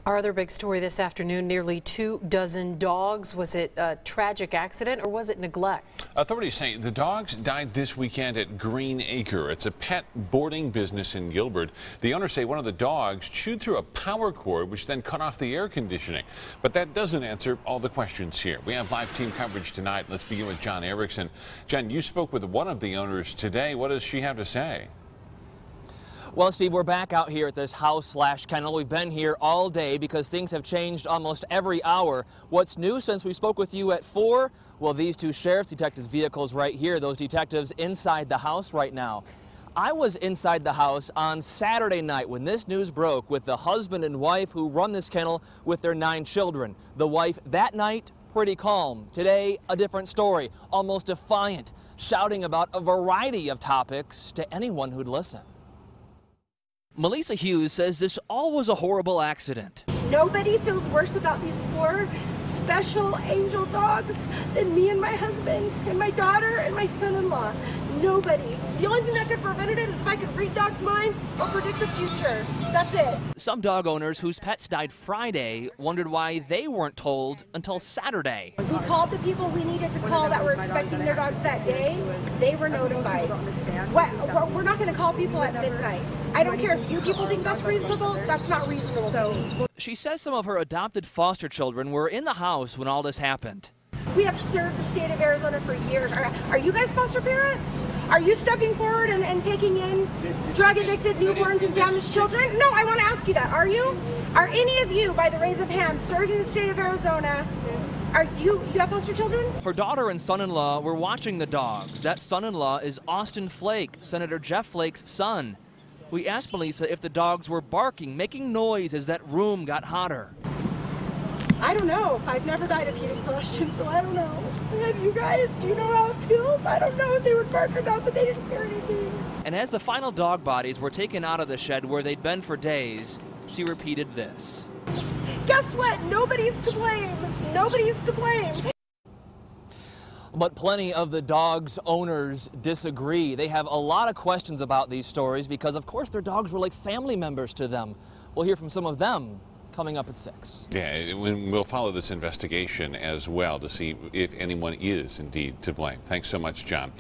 Our other big story this afternoon, nearly 24 dogs. Was it a tragic accident or was it neglect? Authorities say the dogs died this weekend at Green Acre. It's a pet boarding business in Gilbert. The owners say one of the dogs chewed through a power cord, which then cut off the air conditioning. But that doesn't answer all the questions here. We have live team coverage tonight. Let's begin with John Erickson. John, you spoke with one of the owners today. What does she have to say? Well, Steve, we're back out here at this house/kennel. We've been here all day because things have changed almost every hour. What's new since we spoke with you at 4? Well, these two sheriff's detectives' vehicles right here, those detectives inside the house right now. I was inside the house on Saturday night when this news broke with the husband and wife who run this kennel with their 9 children. The wife that night, pretty calm. Today, a different story, almost defiant, shouting about a variety of topics to anyone who'd listen. Melissa Hughes says this all was a horrible accident. Nobody feels worse about these poor special angel dogs than me and my husband and my daughter and my son-in-law. Nobody. The only thing that could prevent it is if I could read dogs' minds or predict the future. That's it. Some dog owners whose pets died Friday wondered why they weren't told until Saturday. We called the people we needed to call that were expecting their dogs that day. They were notified. We're not going to call people at midnight. I don't care if you people think that's reasonable. That's not reasonable to me. She says some of her adopted foster children were in the house when all this happened. We have served the state of Arizona for years. Are you guys foster parents? Are you stepping forward and taking in drug-addicted newborns and damaged children? No, I want to ask you that. Are you? Are any of you, by the raise of hands, serving the state of Arizona? You have foster children? Her daughter and son-in-law were watching the dogs. That son-in-law is Austin Flake, Senator Jeff Flake's son. We asked Melissa if the dogs were barking, making noise as that room got hotter. I don't know. I've never died of heat exhaustion, so I don't know. And you guys, do you know how it feels? I don't know if they would bark or not, but they didn't hear anything. And as the final dog bodies were taken out of the shed where they'd been for days, she repeated this. Guess what? Nobody's to blame. Nobody's to blame. But plenty of the dogs' owners disagree. They have a lot of questions about these stories because, of course, their dogs were like family members to them. We'll hear from some of them coming up at 6. Yeah, we'll follow this investigation as well to see if anyone is indeed to blame. Thanks so much, John.